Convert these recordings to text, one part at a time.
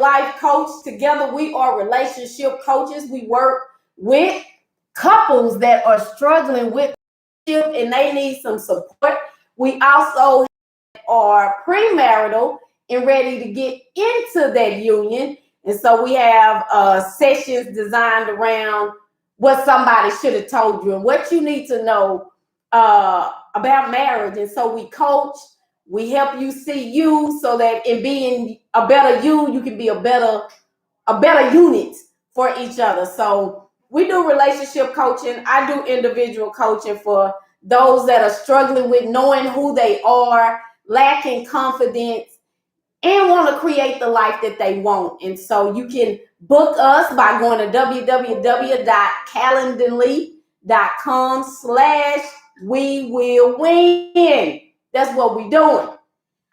life coach. Together, we are relationship coaches. We work with couples that are struggling with and they need some support. We also are premarital and ready to get into that union. And so we have sessions designed around what somebody should have told you and what you need to know about marriage. And so we coach, we help you see you so that in being a better you can be a better unit for each other. So we do relationship coaching. I do individual coaching for those that are struggling with knowing who they are, lacking confidence, and want to create the life that they want. And so you can book us by going to www.calendly.com/we-will-win. That's what we're doing.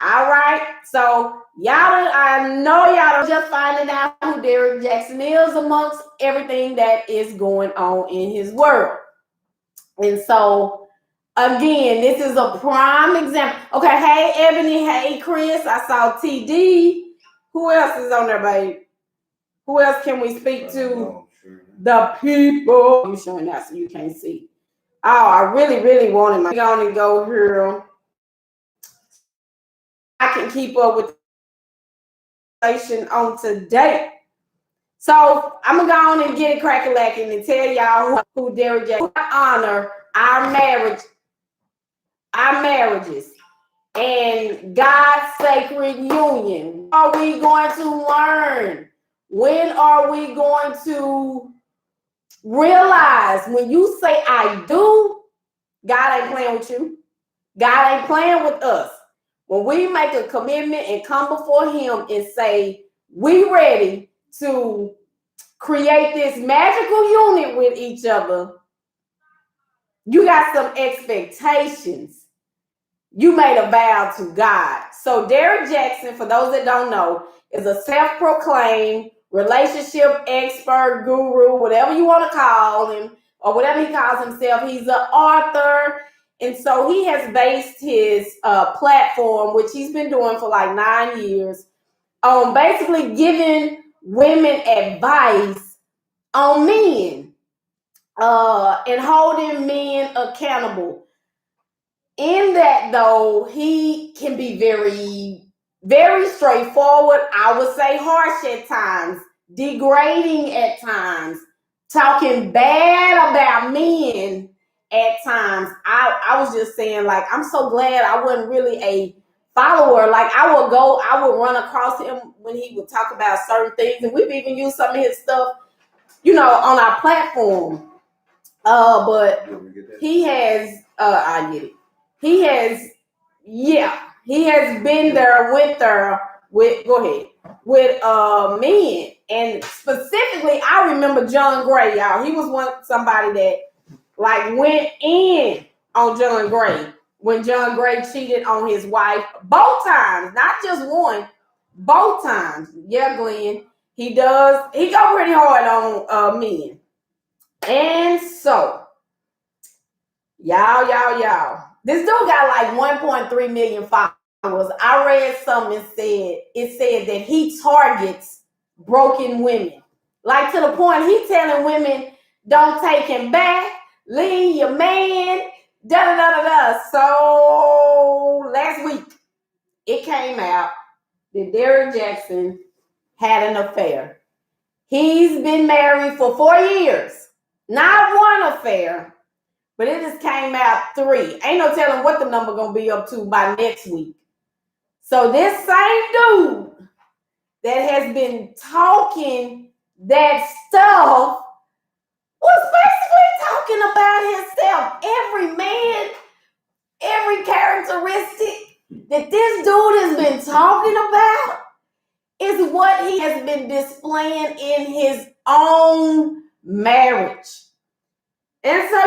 All right. So I know y'all are just finding out who Derrick Jaxn is amongst everything that is going on in his world. And so again, this is a prime example. Okay, hey Ebony, hey Chris, I saw TD. Who else is on there, babe? Who else can we speak to? The people. I'm showing that so you can't see. Oh, I really wanted my going to go here. I can keep up with the station on today. So I'm gonna go on and get it crack-a-lacking and tell y'all who Derrick Jaxn. Honor our marriages, and God's sacred union. Are we going to learn? When are we going to realize when you say I do, God ain't playing with you. God ain't playing with us. When we make a commitment and come before him and say, we ready to create this magical unit with each other, you got some expectations. You made a vow to God. So Derrick Jaxn, for those that don't know, is a self-proclaimed relationship expert, guru, whatever you want to call him, or whatever he calls himself. He's an author. And so he has based his platform, which he's been doing for like 9 years, on basically giving women advice on men and holding men accountable. In that, though, he can be very, very straightforward. I would say harsh at times, degrading at times, talking bad about men at times. I was just saying, like, I'm so glad I wasn't really a follower. Like, I would run across him when he would talk about certain things, and we've even used some of his stuff, on our platform. But he has, I get it. He has been there, went there with, with men. And specifically, I remember John Gray, y'all. He was somebody that like went in on John Gray when John Gray cheated on his wife both times, not just one, both times. Yeah, Glenn. He go pretty hard on men. And so, y'all. This dude got like 1.3 million followers. I read something and it said that he targets broken women. Like to the point he telling women, don't take him back, leave your man, da-da-da-da-da. So last week, it came out that Derrick Jaxn had an affair. He's been married for 4 years. Not one affair, but it just came out 3. Ain't no telling what the number gonna be up to by next week. So this same dude that has been talking that stuff was basically talking about himself. Every man, every characteristic that this dude has been talking about is what he has been displaying in his own marriage. And so,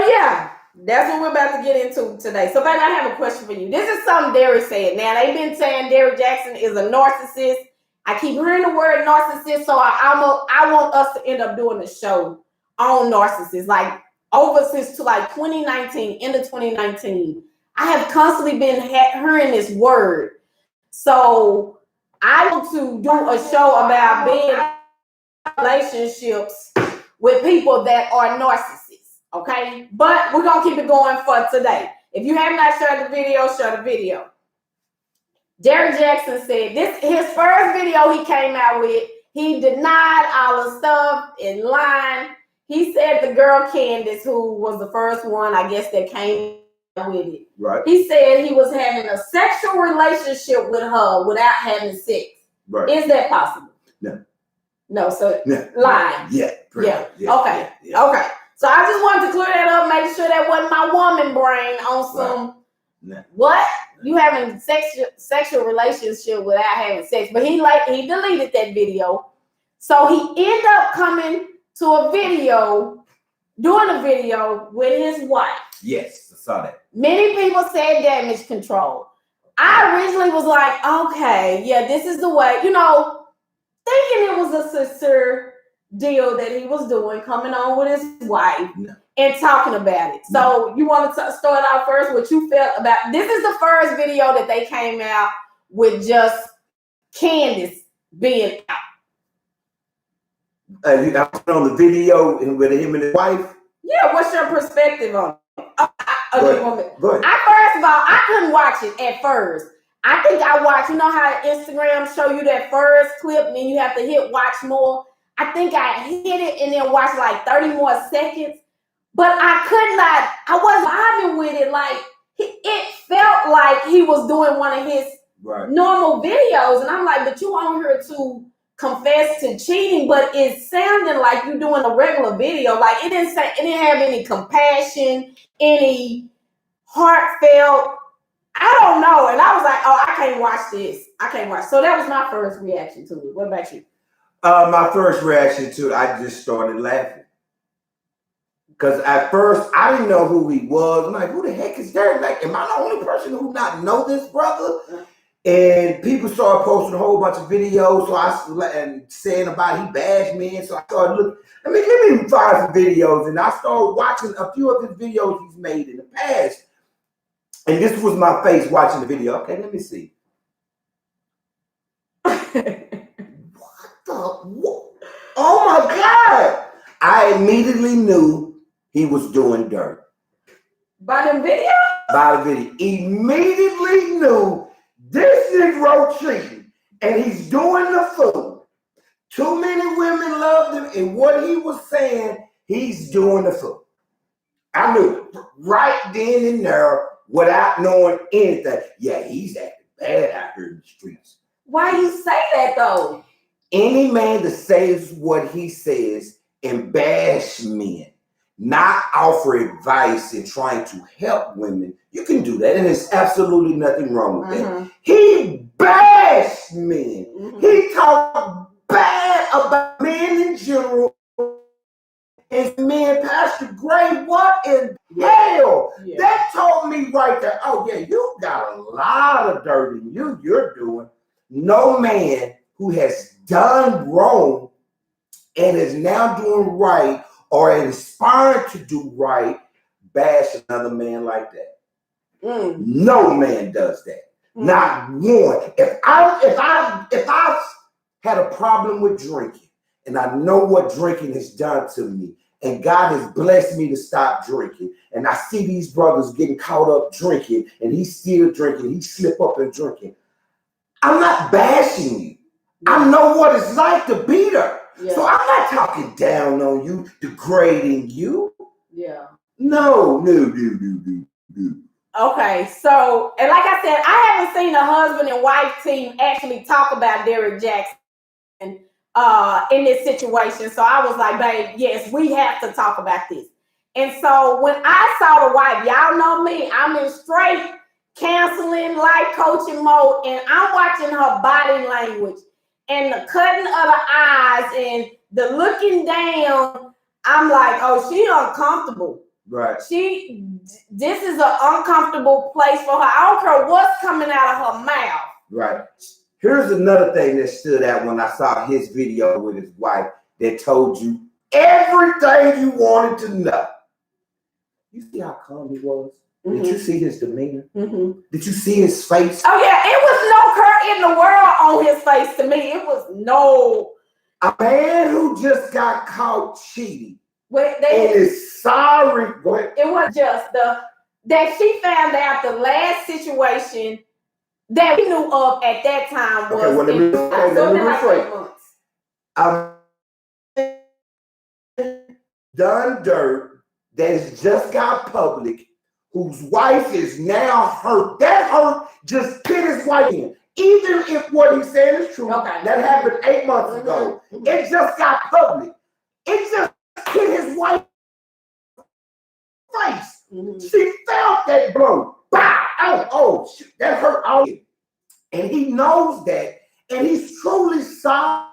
that's what we're about to get into today. So, baby, I have a question for you. This is something Derrick said. Now, they've been saying Derrick Jaxn is a narcissist. I keep hearing the word narcissist, so I want us to end up doing a show on narcissists. Like, over since to like 2019, end of 2019, I have constantly been hearing this word. So, I want to do a show about being in relationships with people that are narcissists, okay? But we're going to keep it going for today. If you have not shared the video, share the video. Derrick Jaxn said this his first video he came out with. He denied all the stuff in line. He said the girl Candace, who was the first one, I guess, that came with it. Right. He said he was having a sexual relationship with her without having sex. Right. Is that possible? No. No. So no. lying. Yeah. Yeah. Yeah. Okay. Yeah. Okay. So I just wanted to clear that up, make sure that wasn't my woman brain on some. Right. No. What? You having sexual relationship without having sex? But he deleted that video. So he ended up coming to a video, doing a video with his wife. Yes, I saw that. Many people said damage control. I originally was like, okay, yeah, this is the way, thinking it was a sincere deal that he was doing, coming on with his wife and talking about it. So you want to start out first what you felt about, this is the first video that they came out with just Candace being out. You got on the video with him and his wife? Yeah, what's your perspective on it? Go ahead. First of all, I couldn't watch it at first. I think I watched, how Instagram show you that first clip and then you have to hit watch more. I think I hit it and then watched like 30 more seconds. But I wasn't vibing with it. Like, it felt like he was doing one of his normal videos. And I'm like, but you on here to confess to cheating, but it sounded like you doing a regular video. Like, it didn't have any compassion, any heartfelt. I don't know. And I was like, oh, I can't watch this. I can't watch. So that was my first reaction to it. What about you? My first reaction to it, I just started laughing. Because at first, I didn't know who he was. I'm like, who the heck is Derrick? Like, am I the only person who not know this brother? And people started posting a whole bunch of videos. And saying about he bashed me. So I started looking. Let me find some videos. And I started watching a few of his videos he's made in the past. And this was my face watching the video. Okay, let me see. What? Oh my God! I immediately knew he was doing dirt. By the video? By the video. Immediately knew this Negro cheating and he's doing the fool. Too many women loved him, and what he was saying, he's doing the fool. I knew it right then and there without knowing anything. Yeah, he's acting bad out here in the streets. Why you say that though? Any man that says what he says and bash men, not offer advice and trying to help women, you can do that. And there's absolutely nothing wrong with that. He bashed men. He talked bad about men in general. And men, Pastor Gray, what in hell? Yeah. That told me right there, oh yeah, you got a lot of dirt in you. You're doing. No man who has done wrong and is now doing right or inspired to do right bash another man like that. No man does that. Not one. If I had a problem with drinking and I know what drinking has done to me, and God has blessed me to stop drinking, and I see these brothers getting caught up drinking, and he's still drinking, he slip up and drinking, I'm not bashing you. I know what it's like to beat her. Yeah. So I'm not talking down on you, degrading you. Yeah. No. Okay, so, and like I said, I haven't seen a husband and wife team actually talk about Derrick Jaxn in this situation. So I was like, babe, yes, we have to talk about this. And so when I saw the wife, y'all know me, I'm in straight counseling, life coaching mode, and I'm watching her body language and the cutting of the eyes and the looking down. I'm like, oh, she uncomfortable. Right. This is an uncomfortable place for her. I don't care what's coming out of her mouth. Right. Here's another thing that stood out when I saw his video with his wife that told you everything you wanted to know. You see how calm he was? Did you see his demeanor? Did you see his face? Oh yeah, it was no what in the world on his face to me? It was no. A man who just got caught cheating And is sorry. Go ahead. It was just that she found out the last situation that we knew of at that time was Okay, well, let me rephrase. Done dirt that has just got public, whose wife is now hurt. That hurt just pit his wife in. Even if what he's saying is true, okay, that happened 8 months ago. It just got public. It just hit his wife's face. She felt that blow. Bow! Oh, shit, that hurt all. And he knows that, and he's truly sorry.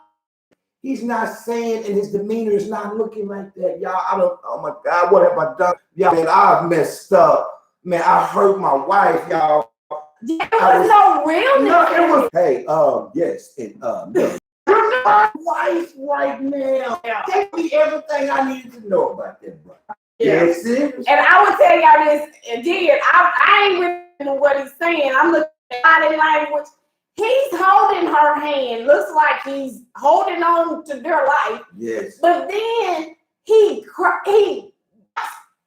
He's not saying, and his demeanor is not looking like that. Y'all, oh my God, what have I done? Y'all, man, I've messed up. Man, I hurt my wife, y'all. There was no realness. No, it was, hey, yes, and no. My wife right now. Tell me everything I need to know about that, bro. Yes, and I would tell y'all this again. I ain't with what he's saying. I'm looking at body language. He's holding her hand. Looks like he's holding on to their life. Yes. But then he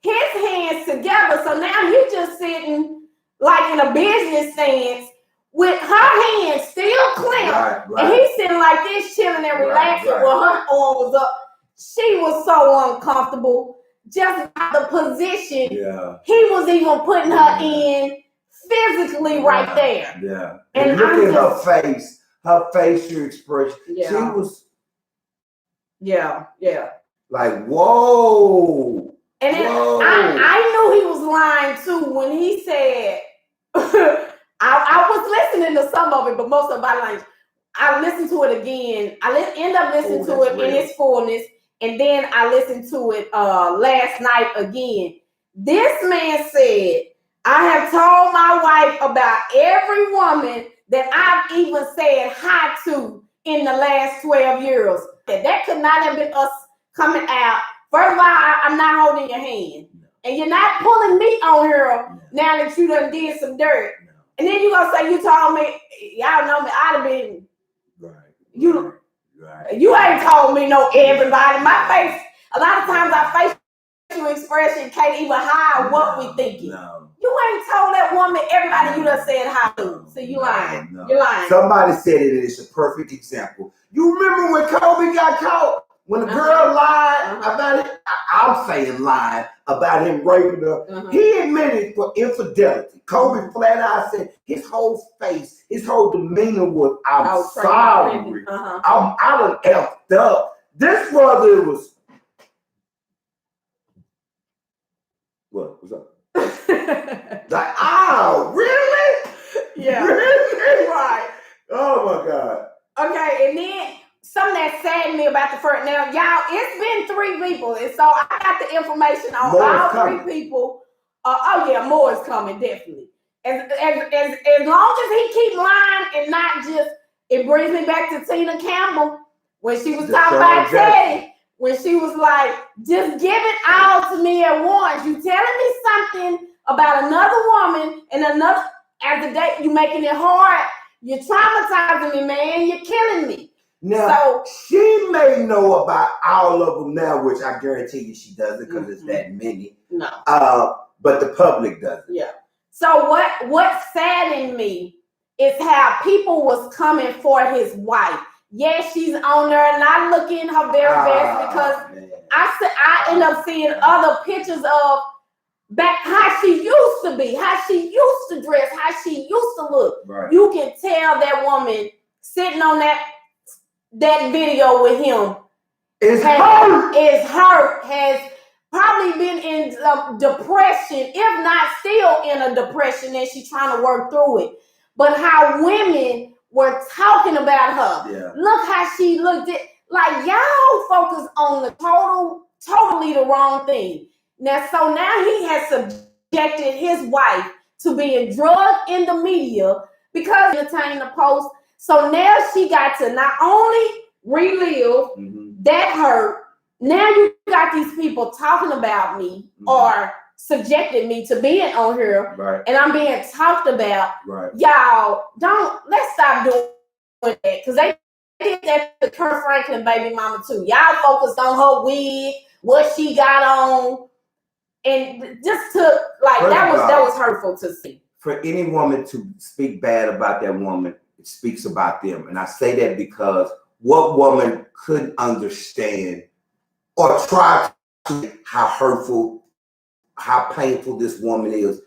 his hands together. So now he's just sitting like in a business stance with her hands still clamped. Right. And he's sitting like this, chilling and relaxing while her arm was up. She was so uncomfortable. Just the position he was even putting her in physically right there. Yeah. And look at her face, her facial expression. Yeah. She was Yeah. Like, whoa. And then I knew he was lying too when he said I was listening to some of it, but most of the body language. I listened to it again. I end up listening to it in its fullness. And then I listened to it last night again. This man said, I have told my wife about every woman that I've even said hi to in the last 12 years. That could not have been us coming out. First of all, I'm not holding your hand. And you're not pulling me on her now that you done did some dirt. And then you're going to say, you told me, y'all know me, I'd have been, you ain't told me no everybody. My face, a lot of times our facial expression can't even hide what we thinking. You ain't told that woman everybody you done said hi to. So you lying. You're lying. Somebody said it, and it's a perfect example. You remember when Kobe got caught? When the girl lied about it, I'm saying lied about him raping her. He admitted for infidelity. Kobe flat out said his whole face, his whole demeanor was, I'm sorry. I done effed up. This brother was, what's up? Like, oh, really? Yeah. Really? Right. Oh my God. Okay, and then something that saddened me about the first. Now, y'all, it's been 3 people, and so I got the information on all 3 people. More is coming, definitely. As long as he keep lying and not just, it brings me back to Tina Campbell when she was talking about Teddy, when she was like, just give it all to me at once. You telling me something about another woman and another, as the day you making it hard, you're traumatizing me, man. You're killing me. Now, she may know about all of them now, which I guarantee you she doesn't because it's that many. No. But the public doesn't. Yeah. So what saddened me is how people was coming for his wife. Yes, she's on there not looking her very best because I end up seeing other pictures of back how she used to be, how she used to dress, how she used to look. Right. You can tell that woman sitting on that video with him is hurt, has probably been in depression, if not still in a depression, and she's trying to work through it. But how women were talking about her. Yeah. Look how she looked at, like, y'all focus on the totally the wrong thing. Now he has subjected his wife to being drugged in the media because he entertained the post. So now she got to not only relive that hurt, now you got these people talking about me or subjected me to being on here, Right. and I'm being talked about. Right. Y'all, let's stop doing that, because they did that to Kurt Franklin baby mama too. Y'all focused on her wig, what she got on, and just took that was hurtful to see. For any woman to speak bad about that woman, it speaks about them. And I say that because what woman couldn't understand or try to how hurtful, how painful this woman is,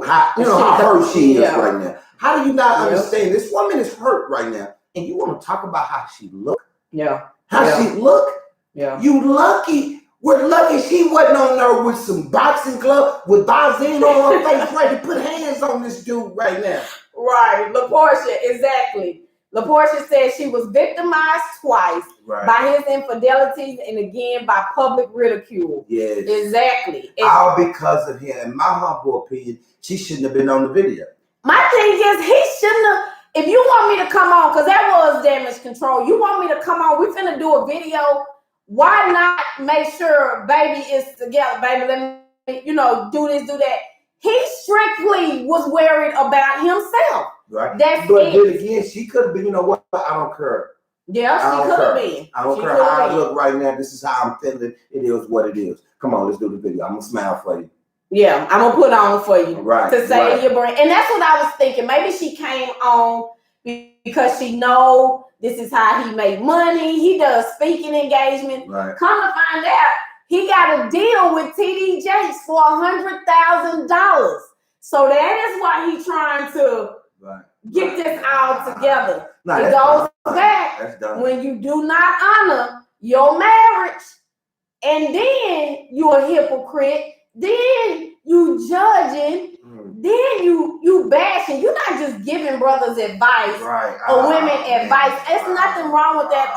how hurt she is right now. How do you not understand? This woman is hurt right now, and you want to talk about how she look? Yeah. How she look? Yeah. You lucky. We're lucky she wasn't on there with some boxing gloves with Vaseline on her face ready to put hands on this dude right now. Right. LaPortia, exactly. LaPortia said she was victimized twice by his infidelities and again by public ridicule. Yes. Exactly. All because of him. In my humble opinion, she shouldn't have been on the video. My thing is, he shouldn't have. If you want me to come on, because that was damage control, you want me to come on, we're finna do a video. Why not make sure baby is together, baby? Let me, do this, do that. He strictly was worried about himself. Right. That's but it. then again, she could have been, you know what? I don't care. Yeah, she could have been. I don't care how I look right now. This is how I'm feeling. It is what it is. Come on, let's do the video. I'm going to smile for you. Yeah, I'm going to put on for you. Right. To save your brain. And that's what I was thinking. Maybe she came on because she know this is how he make money. He does speaking engagement. Right. Come to find out, he got a deal with TD Jaxn for $100,000. So that is why he's trying to get this all together. It goes back when you do not honor your marriage, and then you're a hypocrite, then you judging, then you bashing. You're not just giving brothers advice or women advice. There's nothing wrong with that.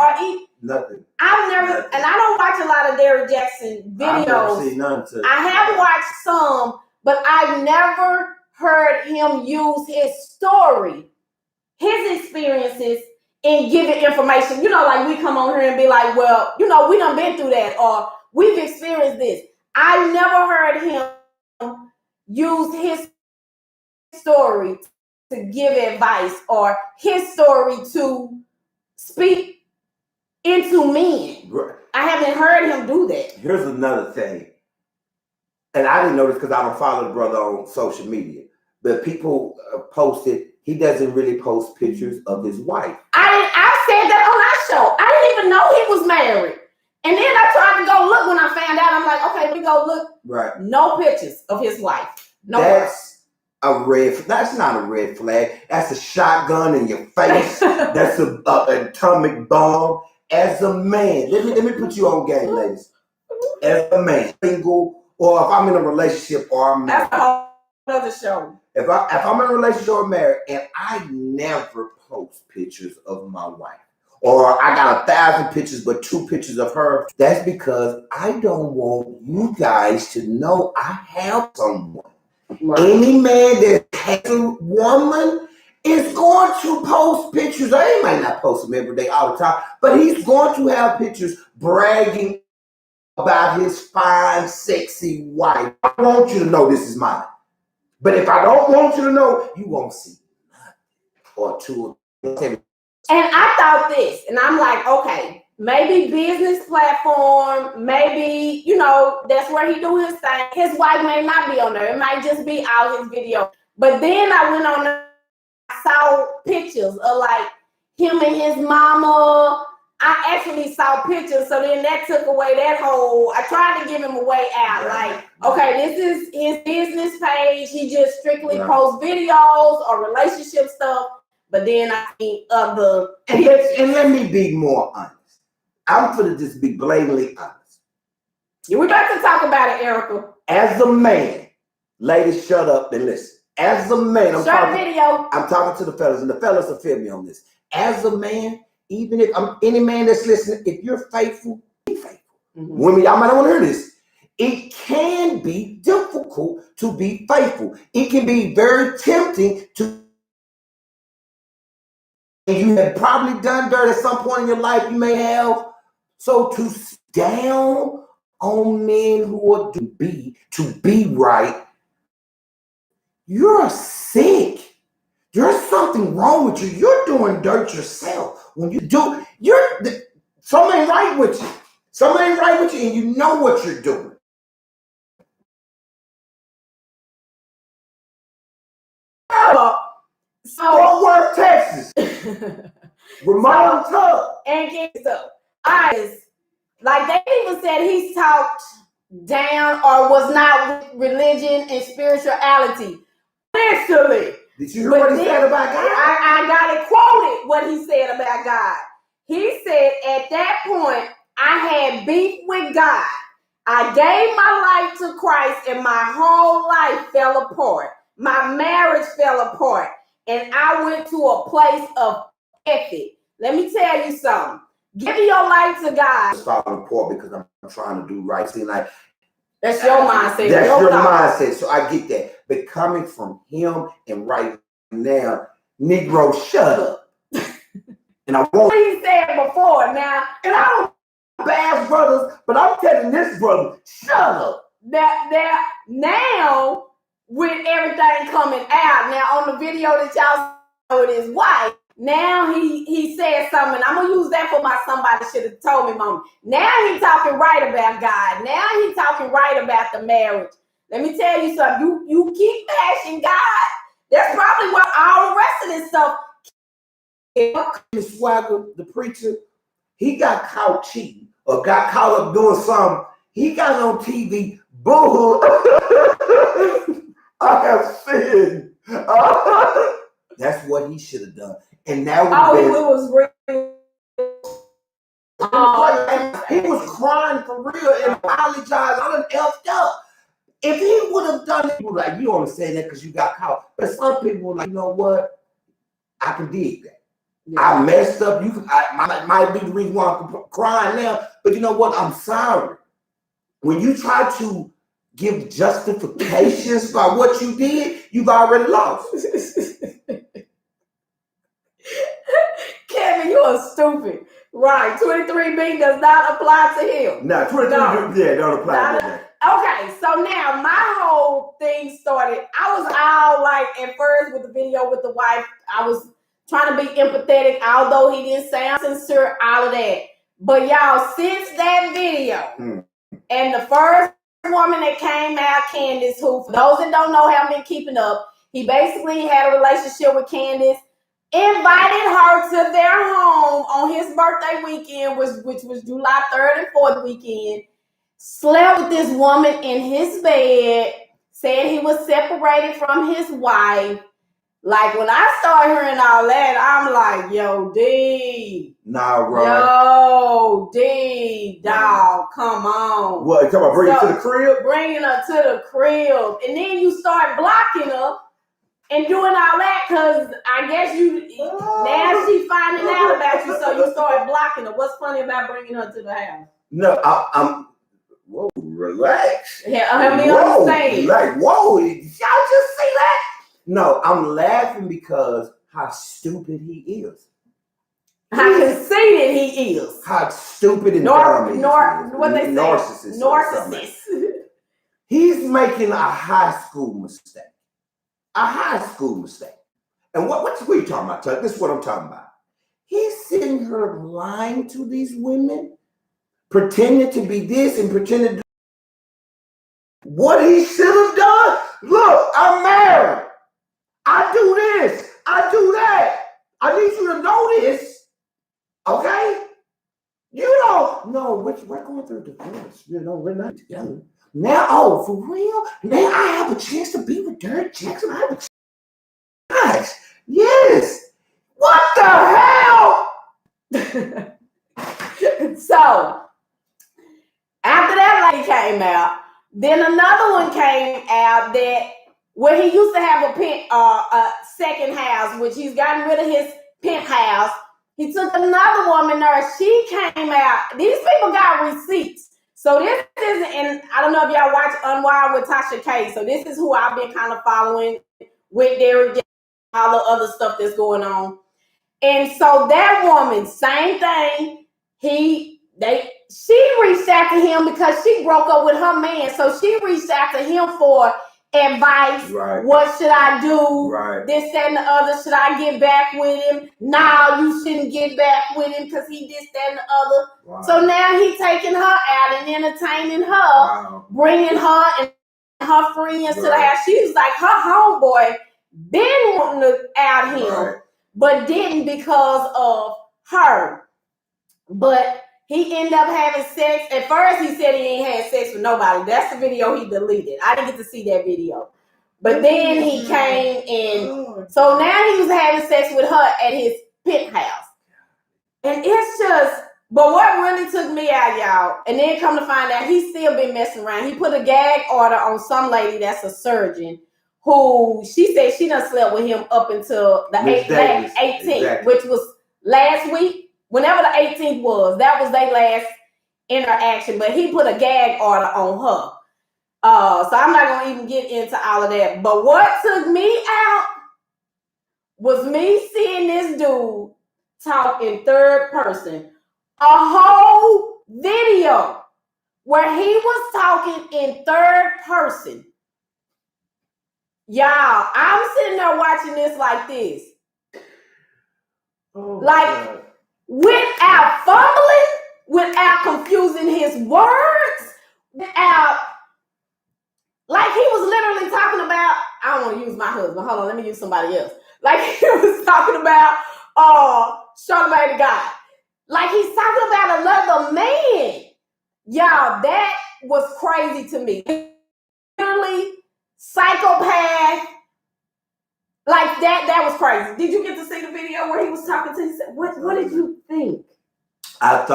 Nothing. I've never, and I don't watch a lot of Derrick Jaxn videos. I've never seen none too. I have watched some, but I've never heard him use his story, his experiences, in giving information. Like we come on here and be like, well, we done been through that, or we've experienced this. I never heard him use his story to give advice, or his story to speak into men. I haven't heard him do that. Here's another thing. And I didn't know this because I don't follow the brother on social media. But people posted, he doesn't really post pictures of his wife. I said that on our show. I didn't even know he was married. And then I tried to go look when I found out. I'm like, okay, let me go look. Right. No pictures of his wife. No. That's not a red flag. That's a shotgun in your face. That's an atomic bomb. As a man, let me put you on game, ladies. As a man, single, or if I'm in a relationship or I'm married. That's a whole other show. If I'm in a relationship or married, and I never post pictures of my wife, or I got 1,000 pictures but 2 pictures of her, that's because I don't want you guys to know I have someone. Right. Any man that has a woman is going to post pictures. He might not post them every day all the time, but he's going to have pictures bragging about his fine, sexy wife. I want you to know this is mine. But if I don't want you to know, you won't see nothing or two. And I thought this, and I'm like, okay, maybe business platform, maybe, that's where he do his thing. His wife may not be on there. It might just be all his video. But then I went on there, I saw pictures of like him and his mama. I actually saw pictures, so then that took away that whole. I tried to give him a way out. Like, okay, this is his business page. He just strictly posts videos or relationship stuff. But then I think other. And let me be more honest. I'm gonna just be blatantly honest. We're about to talk about it, Erica. As a man, ladies, shut up and listen. As a man, I'm talking to the fellas, and the fellas will feel me on this. As a man, even if I'm any man that's listening, if you're faithful, be faithful. Mm-hmm. Women, y'all might not want to hear this. It can be difficult to be faithful. It can be very tempting to. You have probably done dirt at some point in your life. You may have. So to down on men who are to be right, you're sick. There's something wrong with you. You're doing dirt yourself. When you do, something ain't right with you. Something ain't right with you, and you know what you're doing. Fort Worth, Texas. Ramon Tuck. And so, like they even said he's talked down or was not with religion and spirituality. Initially. Did you hear what he said about God? I got it quoted what he said about God. He said at that point, I had beef with God. I gave my life to Christ and my whole life fell apart. My marriage fell apart. And I went to a place of ethic. Let me tell you something. Give your life to God. It's falling apart because I'm trying to do right. See, like that's your mindset. That's your mindset. So I get that. But coming from him and right now, Negro, shut up. And I want he said before now, and I don't bash brothers, but I'm telling this brother, shut up. That now with everything coming out, now on the video that y'all saw with his wife, now he said something. I'm gonna use that for my somebody should have told me moment. Now he talking right about God. Now he talking right about the marriage. Let me tell you something. You keep bashing God. That's probably what all the rest of this stuff. Swagger, the preacher, he got caught cheating or got caught up doing something. He got on TV. Boo! I have sinned. That's what he should have done. And now it was real. He was crying for real and apologized. I done effed up. If he would have done it, like, you only saying that because you got caught. But some people were like, you know what? I can dig that. Yeah. I messed up. Might be the reason why I'm crying now. But you know what? I'm sorry. When you try to give justifications by what you did, you've already lost. Kevin, you are stupid. Right, 23B does not apply to him. No, 23B, yeah, don't apply to him. Okay, so now my whole thing started. I was all like, at first with the video with the wife, I was trying to be empathetic, although he didn't sound sincere, all of that. But y'all, since that video, and the first woman that came out, Candace, who, for those that don't know, haven't been keeping up, he basically had a relationship with Candace, invited her to their home on his birthday weekend, which was July 3rd and 4th weekend, slept with this woman in his bed, said he was separated from his wife. Like, when I started hearing all that, I'm like, yo, D. Nah, bro. Yo, D, dog, come on. What, you talking about bringing her to the crib? Bringing her to the crib. And then you start blocking her and doing all that because I guess now she's finding out about you, so you start blocking her. What's funny about bringing her to the house? No, I'm whoa, relax. Yeah, help me understand. Like, whoa, y'all just see that? No, I'm laughing because how stupid he is. How conceited he is. How stupid and dumb he is. What they say? Narcissist. He's making a high school mistake. A high school mistake. And what are you talking about, Chuck? This is what I'm talking about. He's sitting here lying to these women, pretending to be this and pretending to what he should have done. Look, I'm married. I do this. I do that. I need you to know this. Okay? You don't know, we're going through a divorce. You know, we're not together. Now, oh, for real? Now I have a chance to be with Derrick Jaxn. I have a chance. Guys, yes. What the hell? So, after that lady came out, then another one came out that where he used to have a second house, which he's gotten rid of his penthouse. He took another woman there. She came out. These people got receipts. So this is, and I don't know if y'all watch Unwired with Tasha K. So this is who I've been kind of following with Derrick, all the other stuff that's going on. And so that woman, same thing. He she reached out to him because she broke up with her man. So she reached out to him for advice. Right. What should I do? Right. This, that, and the other. Should I get back with him? No, you shouldn't get back with him because he this, that, and the other. Wow. So now he taking her out and entertaining her, Wow. bringing her and her friends to the house. She was like, her homeboy been wanting to out him, but didn't because of her. But he ended up having sex. At first, he said he ain't had sex with nobody. That's the video he deleted. I didn't get to see that video. But then he came and so now he was having sex with her at his penthouse. And it's just, but what really took me out, y'all, and then come to find out he's still been messing around. He put a gag order on some lady that's a surgeon who she said she done slept with him up until the 18th, exactly. Which was last week. Whenever the 18th was, that was their last interaction. But he put a gag order on her. So I'm not going to even get into all of that. But what took me out was me seeing this dude talk in third person. A whole video where he was talking in third person. Y'all, I'm sitting there watching this like this. Oh, like, God. Without fumbling, without confusing his words, without, like he was literally talking about, I don't want to use my husband. Hold on, let me use somebody else. Like he was talking about Shoulda the God. Like he's talking about another man. Y'all, that was crazy to me. Literally, psychopath. Like that was crazy. Did you get to see the video where he was talking to you? What did you think? I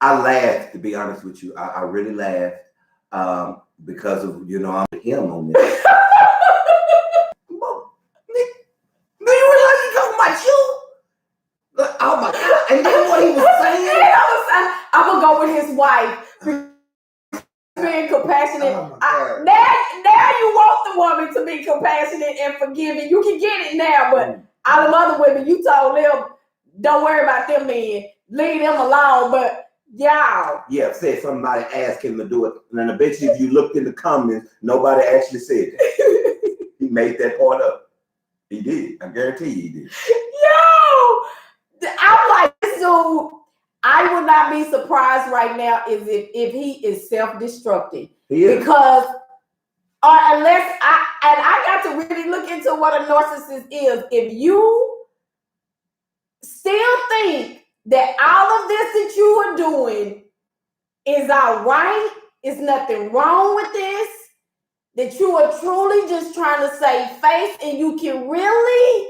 laughed, to be honest with you. I really laughed because of, I'm with him on this. Do you realize he's talking about you? Oh my God. And then what he was saying? I'm going to go with his wife. Being compassionate. Oh now you want the woman to be compassionate and forgiving. You can get it now, but all the other women, you told them, don't worry about them men. Leave them alone. But y'all. Yeah, said somebody asked him to do it. And I bet you if you looked in the comments, nobody actually said that. He made that part up. He did. I guarantee you he did. Yo! I'm like, this dude, I would not be surprised right now if he is self-destructing. Because unless I got to really look into what a narcissist is. If you still think that all of this that you are doing is all right, is nothing wrong with this, that you are truly just trying to save face and you can really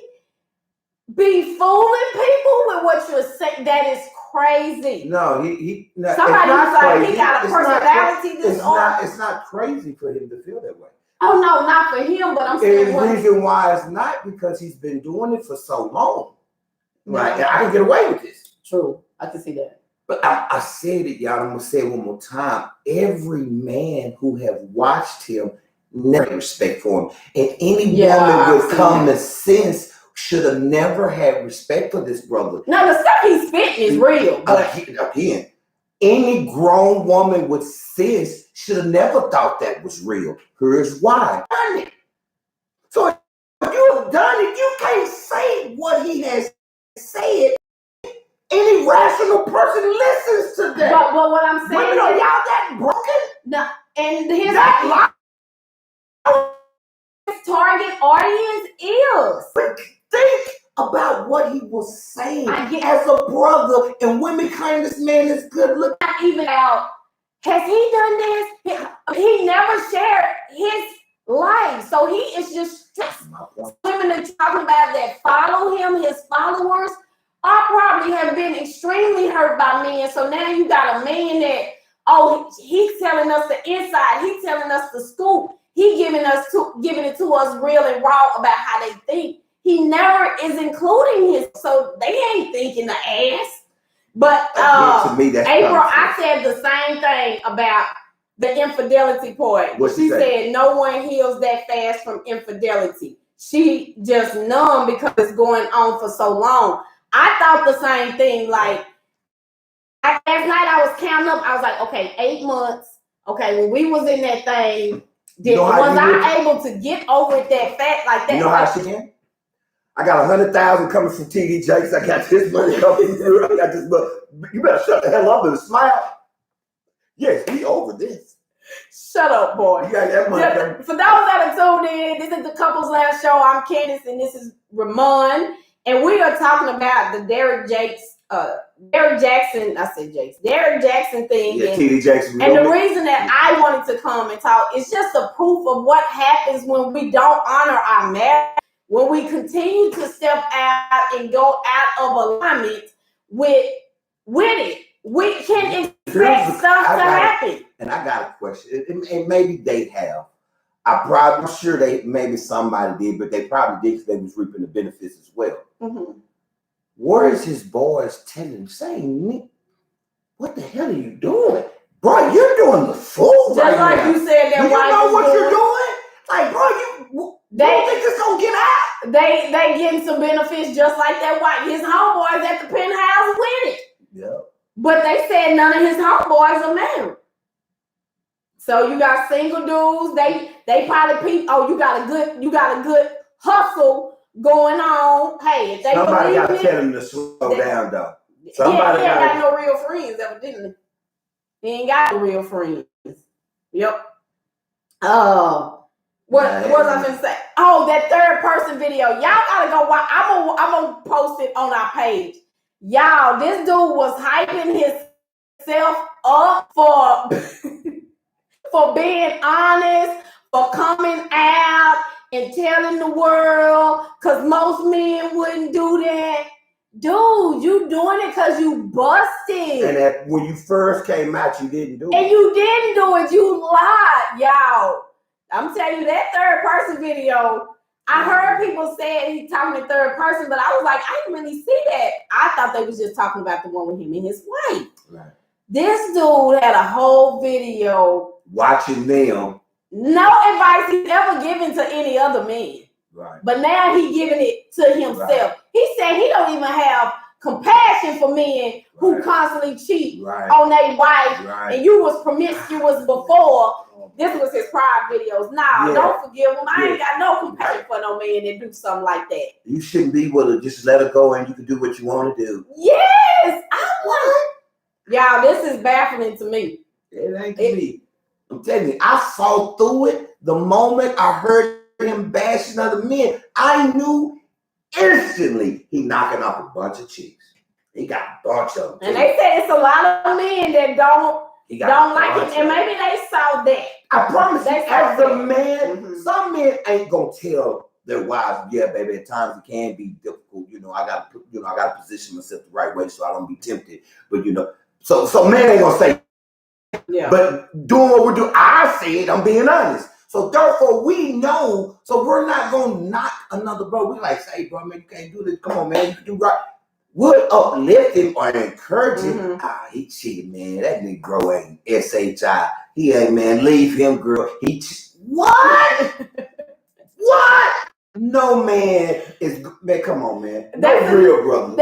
be fooling people with what you're saying, that is crazy. No, somebody was like, he got a personality disorder. It's not crazy for him to feel that way. Oh no, not for him, but I'm saying the reason why it's not because he's been doing it for so long. Right? No. I can get away with this. True, I can see that. But I said it, y'all. I'm gonna say it one more time. Every man who have watched him never respect for him, and any woman with common sense should have never had respect for this brother. No, the stuff he's spitting is real. But again, any grown woman with sense should have never thought that was real. Here's why. So if you have done it, you can't say what he has said. Any rational person listens to that. But what I'm saying is, y'all that broken? No, and his target audience is. But think about what he was saying as a brother, and women claim this man is good looking. Not even out. Has he done this? He never shared his life, so he is just women that you're talking about that follow him, his followers. I probably have been extremely hurt by men. So now you got a man that, he's telling us the inside. He's telling us the scoop. He giving it to us real and raw about how they think. He never is including his, so they ain't thinking the ass. But to me, that's April, I said the same thing about the infidelity part. She said no one heals that fast from infidelity. She just numb because it's going on for so long. I thought the same thing, like last night I was counting up. I was like, okay, 8 months. Okay, when we was in that thing, was I able to get over it that fast like that? You know how she can? I got 100,000 coming from TD Jaxn. I got this money coming through. I got this money. You better shut the hell up and smile. Yes, we over this. Shut up, boy. You got that money. For those that are tuned in, this is the Couples Lounge Show. I'm Candace and this is Ramon. And we are talking about the Derrick Jaxn thing. Yeah, TD Jaxn. And the reason that I wanted to come and talk is just a proof of what happens when we don't honor our marriage, when we continue to step out and go out of alignment with it. We can expect stuff to happen. And I got a question. And maybe they have. I'm sure maybe somebody did, but they probably did because they was reaping the benefits as well. Mm-hmm. Where is his boys telling him, saying, Nick, what the hell are you doing? Bro, you're doing the fool just right like now. You said that. Do you know what you're doing? Like, bro, you don't think this gonna get out? They getting some benefits just like that wife. His homeboys at the penthouse with it. Yeah. But they said none of his homeboys are married. So you got single dudes. They probably you got a good hustle going on. Hey, if they somebody got to it, tell him to slow down though. Somebody he ain't got no real friends, evidently. He ain't got no real friends. Yep. What was I gonna say? Oh, that third person video. Y'all gotta go watch. I'm gonna post it on our page. Y'all, this dude was hyping himself up for for being honest, for coming out and telling the world, because most men wouldn't do that. Dude, you doing it because you busted. And when you first came out, you didn't do it. And you didn't do it. You lied, y'all. I'm telling you, that third person video, I heard people saying he's talking in third person, but I was like, I didn't really see that. I thought they was just talking about the one with him and his wife. Right. This dude had a whole video watching them. No advice he's ever given to any other man. Right. But now he's giving it to himself. Right. He said he don't even have compassion for men who constantly cheat on their wife. Right. And you was promiscuous before. This was his prior videos. Nah, don't forgive him. I ain't got no compassion for no man that do something like that. You shouldn't be able to just let her go and you can do what you want to do. Yes, I want. Y'all, this is baffling to me. It ain't to me. I'm telling you, I saw through it the moment I heard him bashing other men. I knew instantly he knocking off a bunch of chicks. He got a bunch of them. And they say it's a lot of men that don't like it, and maybe they saw that. I promise you, as a man, some men ain't gonna tell their wives, yeah, baby, at times it can be difficult. You know, I gotta position myself the right way so I don't be tempted. But so men ain't gonna say. Yeah. But doing what we're doing, I said, I'm being honest. So therefore, we know. So we're not gonna knock another bro. We like say, bro, man, you can't do this. Come on, man, you can do right. We'll uplift him or encourage him. He cheated, man. That Negro ain't SHI. He ain't, man. Leave him, girl. What? What? No, man. Man, come on, man. That's real, brother.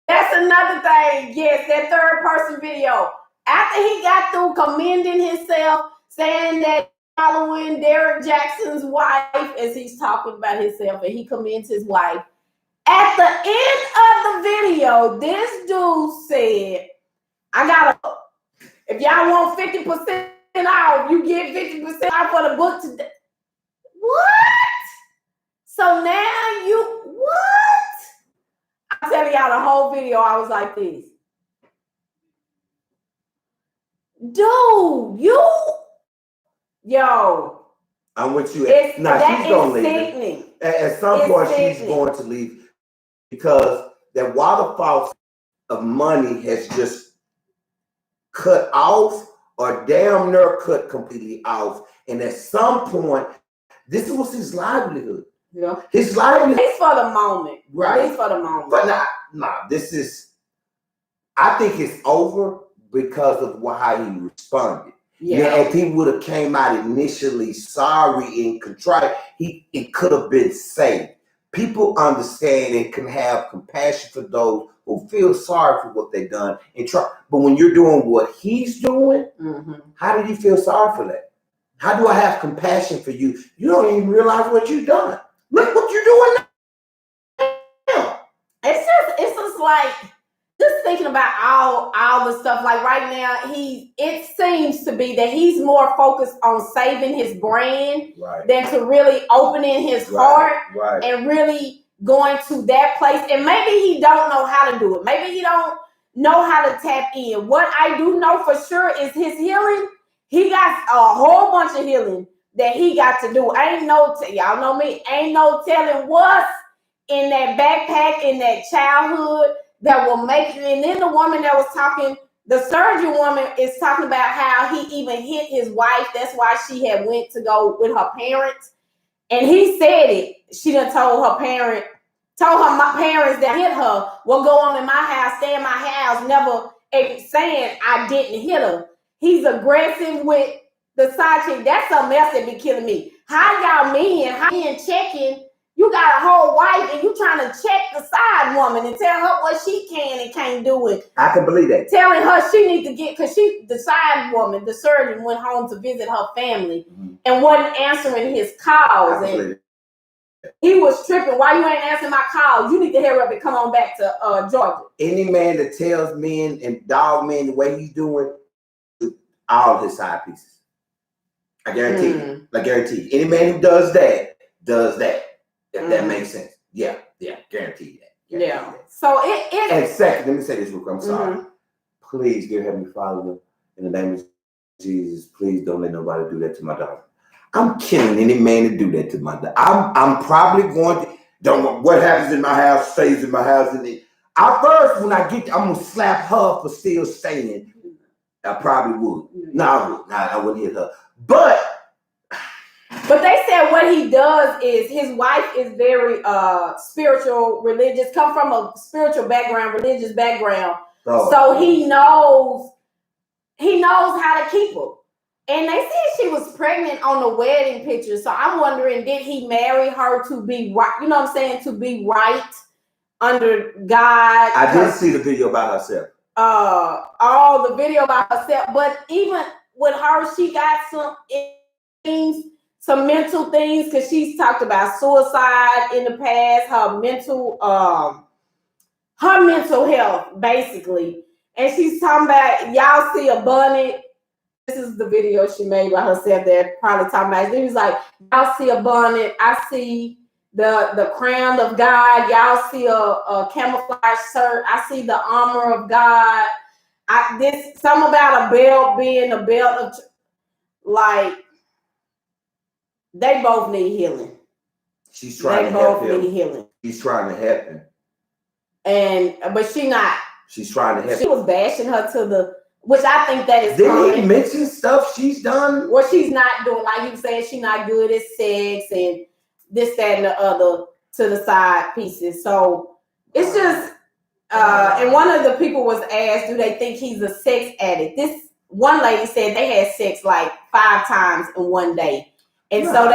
That's another thing. Yes, that third person video. After he got through commending himself, saying that following Derrick Jaxn's wife, as he's talking about himself, and he commends his wife. At the end of the video, this dude said, if y'all want 50% off, you get 50% off for the book today. What? So now what? I'm telling y'all the whole video, I was like this. Dude, yo. I'm with you. Now she's gonna leave. At some point, she's going to leave because that waterfall of money has just cut off or damn near cut completely off. And at some point, this was his livelihood. Yeah. His livelihood. At least for the moment. Right. At least for the moment. But I think it's over because of how he responded. Yeah, if he would have came out initially sorry and contrite, it could have been saved. People understand and can have compassion for those who feel sorry for what they've done and try. But when you're doing what he's doing, how do you feel sorry for that? How do I have compassion for you? You don't even realize what you've done. Look what you're doing now. It's just like, just thinking about all the stuff. Like right now, it seems to be that he's more focused on saving his brand than to really opening his heart and really going to that place. And maybe he don't know how to do it. Maybe he don't know how to tap in. What I do know for sure is his healing. He got a whole bunch of healing that he got to do. Y'all know me, ain't no telling what's in that backpack, in that childhood, that will make you. And then the woman that was talking, the surgeon woman, is talking about how he even hit his wife. That's why she had went to go with her parents. And he said it. She done told my parents that hit her, well, go on in my house, stay in my house, never saying I didn't hit her. He's aggressive with the side chick. That's something else that be killing me. How men checking? You got a whole wife and you trying to check the side woman and tell her what she can and can't do it. I can believe that. Telling her she needs to get, because the side woman, the surgeon, went home to visit her family and wasn't answering his calls. And he was tripping. Why you ain't answering my calls? You need to hurry up and come on back to Georgia. Any man that tells men and dog men the way he's doing, all his side pieces. I guarantee you. I guarantee you. Any man who does that. If that makes sense. Yeah, guarantee that. That. So it and second, let me say this real quick. I'm sorry. Please, dear Heavenly Father, in the name of Jesus, please don't let nobody do that to my daughter. I'm killing any man to do that to my daughter. I'm probably going to, what happens in my house stays in my house. And when I get I'm going to slap her for still staying. I probably would. No, I wouldn't hit her. But they said what he does is his wife is very spiritual, religious, come from a spiritual background, religious background. So he knows how to keep her. And they said she was pregnant on the wedding picture. So I'm wondering, did he marry her to be right? You know what I'm saying? To be right under God. I did see the video about herself. All the video about herself. But even with her, she got some things, some mental things, because she's talked about suicide in the past, her mental health, basically. And she's talking about, y'all see a bunny. This is the video she made by herself there, probably talking about. He was like, y'all see a bonnet, I see the crown of God, y'all see a camouflage shirt, I see the armor of God. Something about a belt being a belt of, like, they both need healing. She's trying to help him. They both need healing. He's trying to help him. But she not. She's trying to help him. She was bashing her which I think that is Didn't he mention stuff she's done? What she's not doing, like you said, she's not good at sex and this, that, and the other to the side pieces. So it's just, and one of the people was asked, do they think he's a sex addict? This one lady said they had sex like 5 times in one day. And but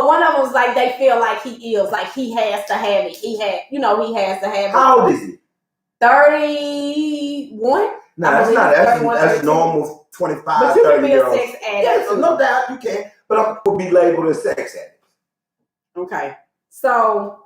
one of them was like, they feel like he is, like he has to have it. He has to have it. How old is he? 31. No, that's not. That's normal 25, but you 30 can be year a olds. sex addict. Yes, no doubt you can. But I'm going to be labeled as sex addict. Okay. So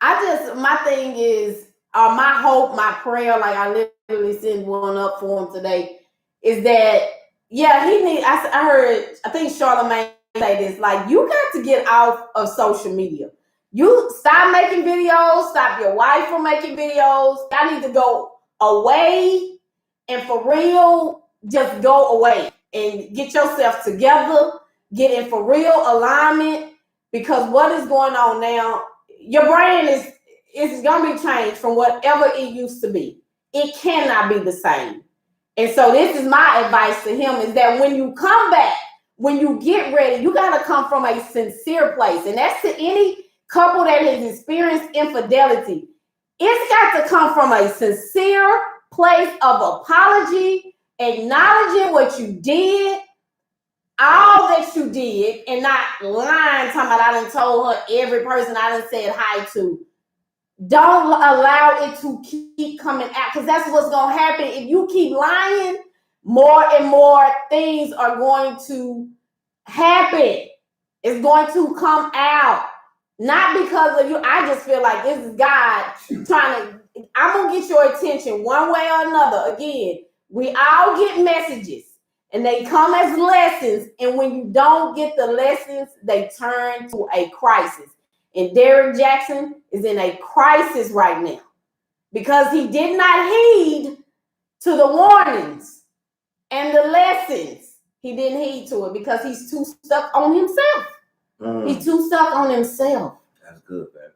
my thing is, my hope, my prayer, like I literally sent one up for him today, is that, I think Charlamagne say this, like, you got to get off of social media. You stop making videos, stop your wife from making videos. I need to go away, and for real, just go away and get yourself together, get in for real alignment, because what is going on now, your brain is going to be changed from whatever it used to be. It cannot be the same. And so this is my advice to him, is that when you come back, when you get ready, you got to come from a sincere place. And that's to any couple that has experienced infidelity. It's got to come from a sincere place of apology, acknowledging what you did, all that you did, and not lying, talking about I done told her every person I done said hi to. don't allow it to keep coming out, because that's what's going to happen. If you keep lying, more and more things are going to happen. It's going to come out. Not because of you. I just feel like this is God trying to, I'm going to get your attention one way or another. Again, we all get messages and they come as lessons. And when you don't get the lessons, they turn to a crisis. And Derrick Jaxn is in a crisis right now because he did not heed to the warnings and the lessons. He didn't heed to it because he's too stuck on himself. He's too stuck on himself. That's good, man.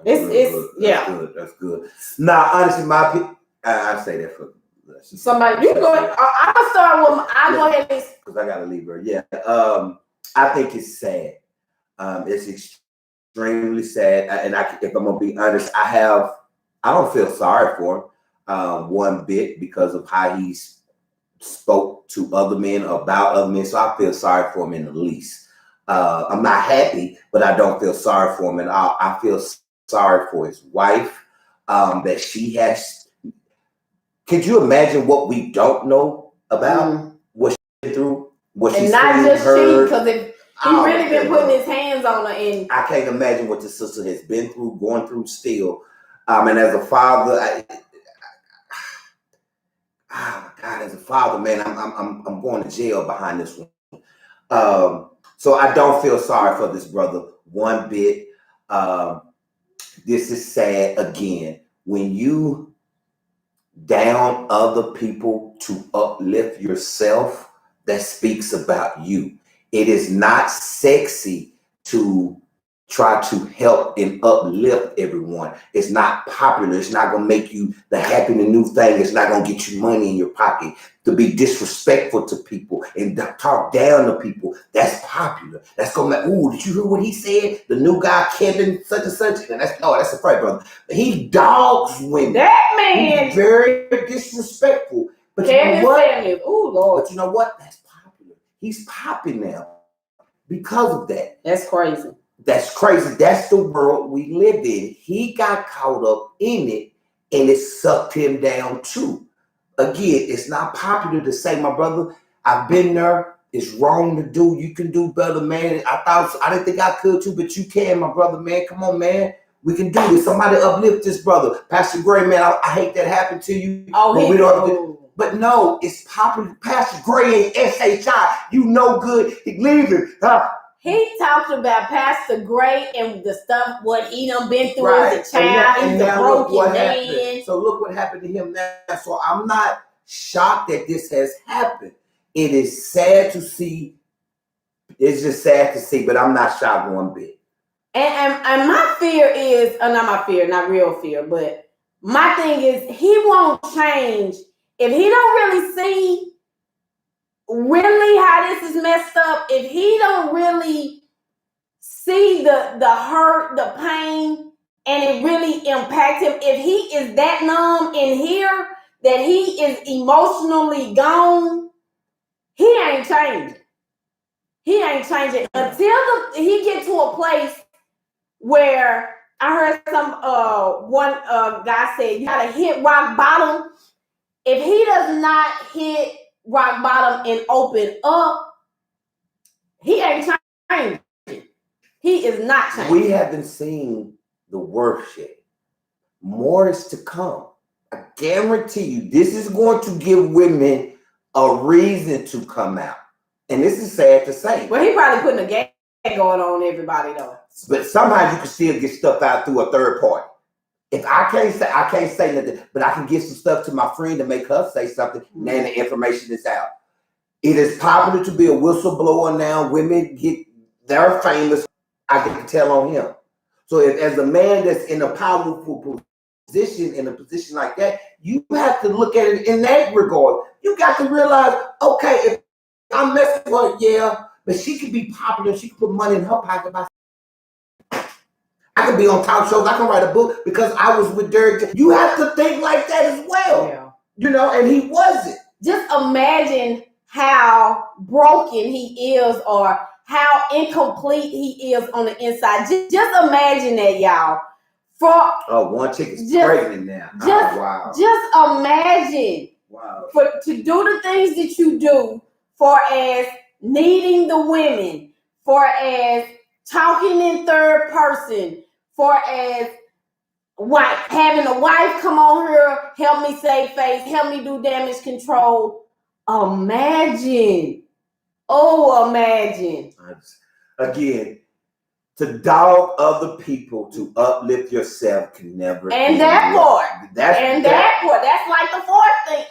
That's good. Now, honestly, I say that for somebody. You go. I'm gonna start with. I go ahead because I gotta leave her. Yeah. I think it's sad. It's extremely sad, and if I'm gonna be honest, I don't feel sorry for him one bit because of how he spoke to other men about other men. So I feel sorry for him in the least. I'm not happy, but I don't feel sorry for him, and I feel sorry for his wife that she has. Could you imagine what we don't know about what she's been through, what she's not seen, just heard? Because he really been putting his hands on her, and I can't imagine what the sister has been through, going through still. And as a father, oh my God, as a father, man, I'm going to jail behind this one. So I don't feel sorry for this brother one bit. This is sad again. When you down other people to uplift yourself, that speaks about you. It is not sexy to try to help and uplift everyone. It's not popular. It's not going to make you the happy, the new thing. It's not going to get you money in your pocket. To be disrespectful to people and talk down to people, that's popular. That's going to, ooh, did you hear what he said? The new guy, Kevin, such and such. And that's a friend, brother. He dogs women. That man. He's very disrespectful. But Kevin, you know what? Ooh, Lord. But you know what? That's popular. He's popping now because of that. That's crazy. That's crazy. That's the world we live in. He got caught up in it and it sucked him down too. Again, it's not popular to say, my brother, I've been there. It's wrong to do. You can do better, man. I didn't think I could too, but you can, my brother, man. Come on, man. We can do this. Somebody uplift this brother. Pastor Gray, man, I hate that happened to you. But no, it's popular. Pastor Gray ain't SHI. You know good. He leaving. He talked about Pastor Gray and the stuff, what he done been through right. as a child. He's a broken man. Happened. So look what happened to him now. So I'm not shocked that this has happened. It is sad to see. It's just sad to see, but I'm not shocked one bit. And my fear is, not my fear, not real fear, but my thing is he won't change if he don't really see really how this is messed up. If he don't really see the hurt, the pain, and it really impacts him, if he is that numb in here that he is emotionally gone, he ain't changing. He ain't changing until he get to a place where I heard one guy say you gotta hit rock bottom. If he does not hit rock bottom and open up, he ain't changing. He is not changing. We haven't seen the worst yet. More is to come. I guarantee you, this is going to give women a reason to come out. And this is sad to say. Well, he probably putting a gag going on everybody though. But somehow you can still get stuff out through a third party. If I can't say nothing, but I can give some stuff to my friend to make her say something, and then the information is out. It is popular to be a whistleblower now. Women they're famous. I can tell on him. So if as a man that's in a powerful position, in a position like that, you have to look at it in that regard. You got to realize, okay, if I'm messing with her, yeah, but she could be popular. She could put money in her pocket by. I could be on talk shows. I can write a book because I was with Derrick. You have to think like that as well. Yeah. You know, and he wasn't. Just imagine how broken he is or how incomplete he is on the inside. Just imagine that, y'all. one chick is pregnant now. Wow. Just imagine. Wow. To do the things that you do, for as needing the women, for as talking in third person, for as having a wife come on here, help me save face, help me do damage control. Imagine. Imagine. Again, to dog other people, to uplift yourself can never. And that part. That's like the fourth thing.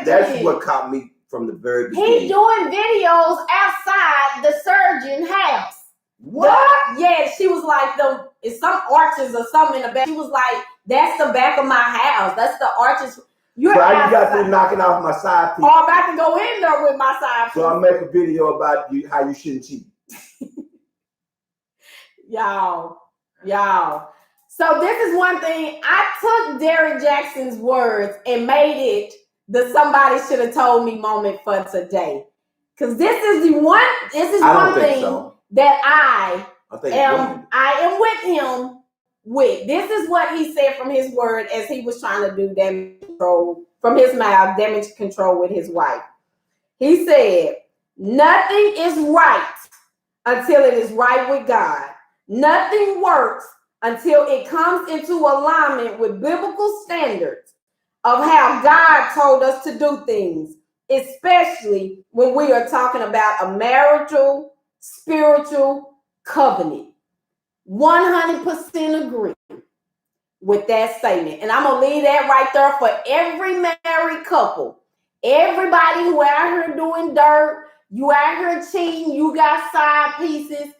That's what caught me from the very beginning. He's doing videos outside the surgeon house. What? Yeah, she was like, it's some arches or something in the back. She was like, that's the back of my house. That's the arches. You got through knocking off my side piece. I'm about to go in there with my side piece. So I'll make a video about how you shouldn't cheat. Y'all. So this is one thing. I took Derrick Jaxn's words and made it the somebody should have told me moment for today. Because this is one thing that I am with him with. This is what he said from his word as he was trying to do damage control from his mouth, damage control with his wife. He said, nothing is right until it is right with God. Nothing works until it comes into alignment with biblical standards of how God told us to do things, especially when we are talking about a marital, spiritual covenant. 100% agree with that statement. And I'm going to leave that right there for every married couple. Everybody who out here doing dirt, you out here cheating, you got side pieces.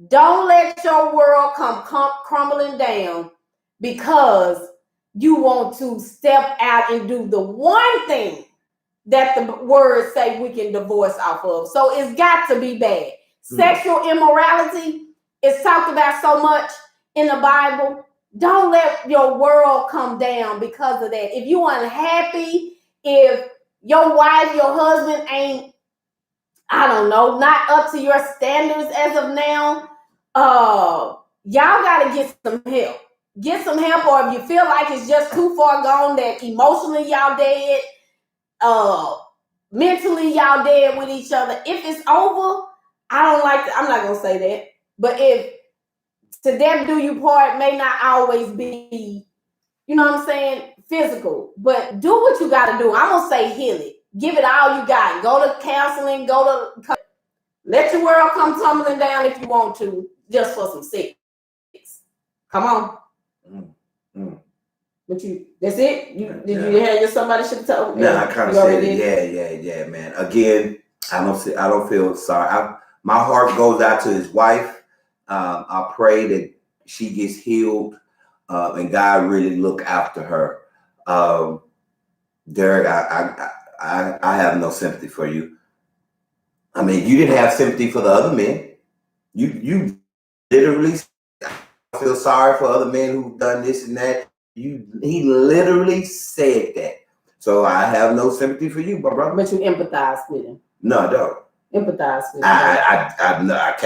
Don't let your world come crumbling down because you want to step out and do the one thing that the words say we can divorce off of. So it's got to be bad. Sexual immorality is talked about so much in the Bible. Don't let your world come down because of that. If you unhappy, if your wife, your husband ain't, not up to your standards as of now, y'all got to get some help. Get some help, or if you feel like it's just too far gone that emotionally y'all dead, mentally y'all dead with each other. If it's over, I'm not going to say that, but if to death do you part may not always be, physical, but do what you got to do. I'm going to say heal it. Give it all you got. Go to counseling, let your world come tumbling down if you want to, just for some sex. Come on. But that's it? Did you hear somebody should have told me? No, I kind of said it. Yeah, man. Again, I don't feel sorry. My heart goes out to his wife. I pray that she gets healed and God really look after her. Derrick, I have no sympathy for you. I mean, you didn't have sympathy for the other men. You literally feel sorry for other men who've done this and that. He literally said that. So I have no sympathy for you, brother. But you empathize with him. No, I don't. Empathize with him. I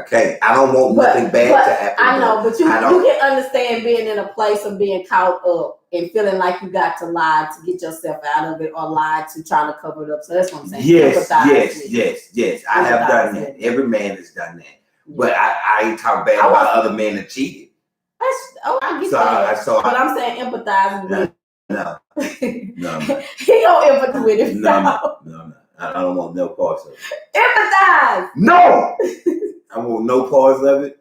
can't. I don't want nothing bad to happen. I know, but you can understand being in a place of being caught up and feeling like you got to lie to get yourself out of it, or lie to try to cover it up. So that's what I'm saying. Yes. I have done that. Every man has done that. But I ain't talking bad about other men that cheated. I get that. But I'm saying empathize with him. No. He don't empathize with him. No. I don't want no parts of it. Empathize. No. I want no parts of it.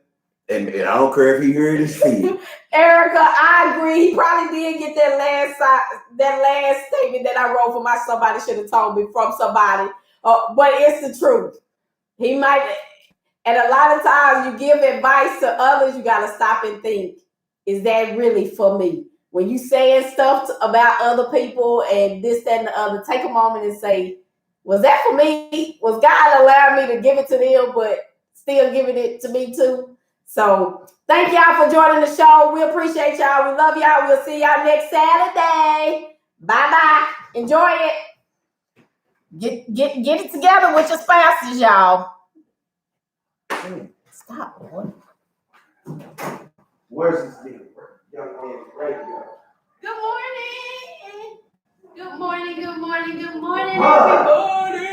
And I don't care if he heard his feet. Erica, I agree. He probably did get that last statement that I wrote for my somebody should have told me from somebody. But it's the truth. He might. And a lot of times you give advice to others, you got to stop and think, is that really for me? When you saying stuff about other people and this, that, and the other, take a moment and say, was that for me? Was God allowing me to give it to them, but still giving it to me too? So thank y'all for joining the show. We appreciate y'all. We love y'all. We'll see y'all next Saturday. Bye-bye. Enjoy it. Get it together with your spouses, y'all. Stop, boy. Where's this nigga? Young man, radio. Good morning. Good morning, good morning, good morning, Huh. everybody.